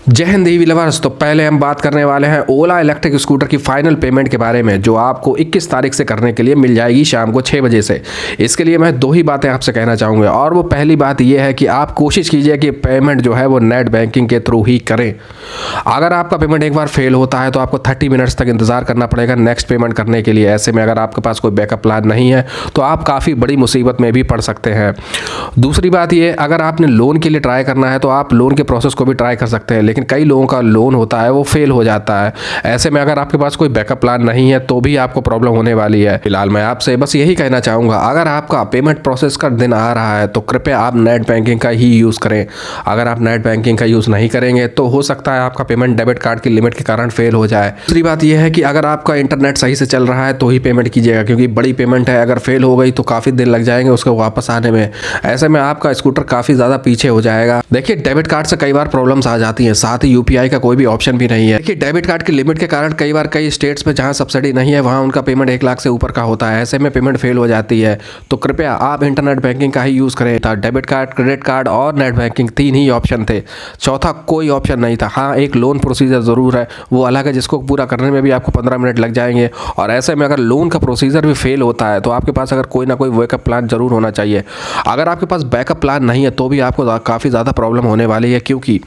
जय Hind EV lovers. तो पहले हम बात करने वाले हैं ओला इलेक्ट्रिक स्कूटर की फाइनल पेमेंट के बारे में, जो आपको 21 तारीख से करने के लिए मिल जाएगी शाम को 6 बजे से। इसके लिए मैं दो ही बातें आपसे कहना चाहूँगा, और वो पहली बात ये है कि आप कोशिश कीजिए कि पेमेंट जो है वो नेट बैंकिंग के थ्रू ही करें। अगर आपका पेमेंट एक बार फेल होता है तो आपको 30 मिनट्स तक इंतजार करना पड़ेगा नेक्स्ट पेमेंट करने के लिए। ऐसे में अगर आपके पास कोई बैकअप प्लान नहीं है तो आप काफ़ी बड़ी मुसीबत में भी पड़ सकते हैं। दूसरी बात ये, अगर आपने लोन के लिए ट्राई करना है तो आप लोन के प्रोसेस को भी ट्राई कर सकते हैं, लेकिन कई लोगों का लोन होता है वो फेल हो जाता है। ऐसे में अगर आपके पास कोई बैकअप प्लान नहीं है तो भी आपको प्रॉब्लम होने वाली है। फिलहाल मैं आपसे बस यही कहना चाहूँगा, अगर आपका पेमेंट प्रोसेस का दिन आ रहा है तो कृपया आप नेट बैंकिंग का ही यूज़ करें। अगर आप नेट बैंकिंग का यूज़ नहीं करेंगे तो हो सकता है आपका पेमेंट डेबिट कार्ड की लिमिट के कारण फेल हो जाए। दूसरी बात यह है कि अगर आपका इंटरनेट सही से चल रहा है तो ही पेमेंट कीजिएगा, क्योंकि बड़ी पेमेंट है, अगर फेल हो गई तो काफ़ी दिन लग जाएंगे उसको वापस आने में। ऐसे में आपका स्कूटर काफ़ी ज़्यादा पीछे हो जाएगा। देखिए, डेबिट कार्ड से कई बार प्रॉब्लम्स आ जाती हैं, साथ ही यूपीआई का कोई भी ऑप्शन भी नहीं है। देखिए, डेबिट कार्ड की लिमिट के कारण कई बार कई स्टेट्स में जहां सब्सिडी नहीं है वहां उनका पेमेंट 1 लाख से ऊपर का होता है। ऐसे में पेमेंट फेल हो जाती है। तो कृपया आप इंटरनेट बैंकिंग का ही यूज़ करें। था डेबिट कार्ड, क्रेडिट कार्ड और नेट बैंकिंग, 3 ही ऑप्शन थे, चौथा कोई ऑप्शन नहीं था। हाँ, एक लोन प्रोसीजर ज़रूर है, वो अलग है, जिसको पूरा करने में भी आपको 15 मिनट लग जाएंगे। और ऐसे में अगर लोन का प्रोसीजर भी फेल होता है तो आपके पास अगर कोई ना कोई बैकअप प्लान जरूर होना चाहिए। अगर आपके पास बैकअप प्लान नहीं है तो भी आपको काफ़ी ज़्यादा प्रॉब्लम होने वाली है, क्योंकि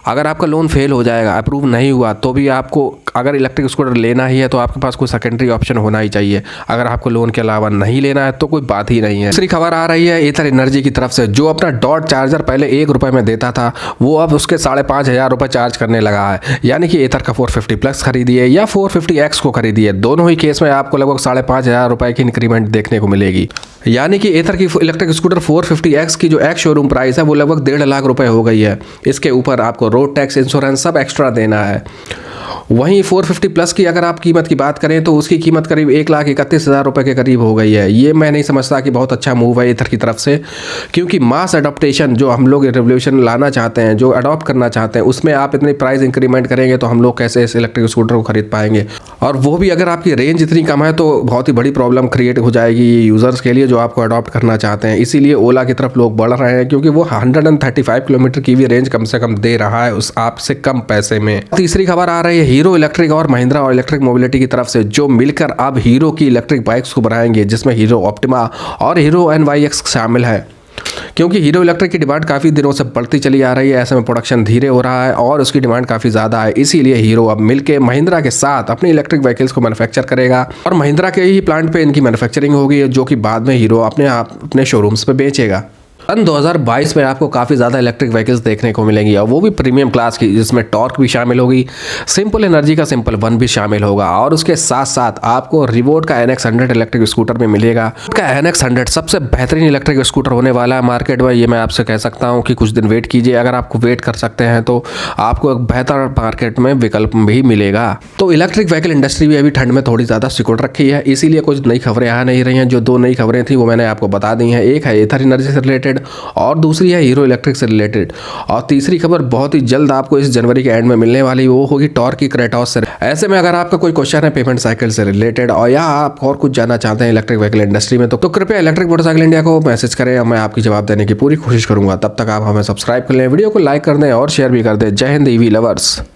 अगर आपका लोन फेल हो जाएगा, अप्रूव नहीं हुआ, तो भी आपको अगर इलेक्ट्रिक स्कूटर लेना ही है तो आपके पास कोई सेकेंडरी ऑप्शन होना ही चाहिए। अगर आपको लोन के अलावा नहीं लेना है तो कोई बात ही नहीं है। दूसरी खबर आ रही है एथर एनर्जी की तरफ से, जो अपना डॉट चार्जर पहले 1 रुपये में देता था वो अब उसके 5,500 रुपये चार्ज करने लगा है। यानी कि एथर का 450 प्लस खरीदिए या 450X को खरीदिए, दोनों ही केस में आपको लगभग 5,500 रुपये की इंक्रीमेंट देखने को मिलेगी। यानी कि एथर की इलेक्ट्रिक स्कूटर 450X की जो एक्स शोरूम प्राइस है वो लगभग 1.5 लाख रुपए हो गई है। इसके ऊपर आपको रोड टैक्स, इंश्योरेंस सब एक्स्ट्रा देना है। वहीं 450 प्लस की अगर आप कीमत की बात करें तो उसकी कीमत करीब 1,31,000 रुपये के करीब हो गई है। ये मैं नहीं समझता कि बहुत अच्छा मूव है एथर की तरफ से, क्योंकि मास अडॉप्टेशन जो हम लोग रेवोल्यूशन लाना चाहते हैं, जो अडॉप्ट करना चाहते हैं, उसमें आप इतनी प्राइस इंक्रीमेंट करेंगे तो हम लोग कैसे इस इलेक्ट्रिक स्कूटर को खरीद पाएंगे। और वो भी अगर आपकी रेंज इतनी कम है तो बहुत ही बड़ी प्रॉब्लम क्रिएट हो जाएगी यूज़र्स के लिए जो आपको अडॉप्ट करना चाहते हैं। इसीलिए ओला की तरफ लोग बढ़ रहे हैं, क्योंकि वो 135 किलोमीटर की भी रेंज कम से कम दे रहा है उस आपसे कम पैसे में। तीसरी खबर आ रही है हीरो इलेक्ट्रिक और महिंद्रा और इलेक्ट्रिक मोबिलिटी की तरफ से, जो मिलकर अब हीरो की इलेक्ट्रिक बाइक्स को बनाएंगे, जिसमें हीरो ऑप्टिमा और हीरो NYX शामिल है। क्योंकि हीरो इलेक्ट्रिक की डिमांड काफ़ी दिनों से बढ़ती चली आ रही है, ऐसे में प्रोडक्शन धीरे हो रहा है और उसकी डिमांड काफ़ी ज़्यादा है। इसीलिए हीरो अब मिलके महिंद्रा के साथ अपनी इलेक्ट्रिक व्हीकल्स को मैन्युफैक्चर करेगा और महिंद्रा के ही प्लांट पे इनकी मैन्युफैक्चरिंग होगी, जो कि बाद में हीरो अपने शोरूम्स पे बेचेगा। सन 2022 में आपको काफ़ी ज़्यादा इलेक्ट्रिक व्हीकल्स देखने को मिलेंगी, और वो भी प्रीमियम क्लास की, जिसमें टॉर्क भी शामिल होगी, सिंपल एनर्जी का सिंपल 1 भी शामिल होगा, और उसके साथ साथ आपको रिवोल्ट का NX100 इलेक्ट्रिक स्कूटर भी मिलेगा। का NX100 सबसे बेहतरीन इलेक्ट्रिक स्कूटर होने वाला है मार्केट में। ये मैं आपसे कह सकता हूँ कि कुछ दिन वेट कीजिए, अगर आपको वेट कर सकते हैं तो आपको एक बेहतर मार्केट में विकल्प भी मिलेगा। तो इलेक्ट्रिक व्हीकल इंडस्ट्री भी अभी ठंड में थोड़ी ज़्यादा सिकुड़ रखी है, इसीलिए कुछ नई खबरें आ नहीं रही हैं। जो 2 नई खबरें थी वो मैंने आपको बता दी हैं, एक है एथर एनर्जी से रिलेटेड और दूसरी है हीरो इलेक्ट्रिक से रिलेटेड, और तीसरी खबर बहुत ही जल्द आपको इस जनवरी के एंड में मिलने वाली, वो होगी टॉर्क की क्रेटॉस से। ऐसे में अगर आपका कोई क्वेश्चन है पेमेंट साइकिल से रिलेटेड, और या आप और कुछ जानना चाहते हैं इलेक्ट्रिक व्हीकल इंडस्ट्री में, तो कृपया इलेक्ट्रिक मोटरसाइकिल इंडिया को मैसेज करें, मैं आपकी जवाब देने की पूरी कोशिश करूंगा। तब तक आप हमें सब्सक्राइब कर लें, वीडियो को लाइक कर दें और शेयर भी कर दें। जय हिंद ईवी लवर्स।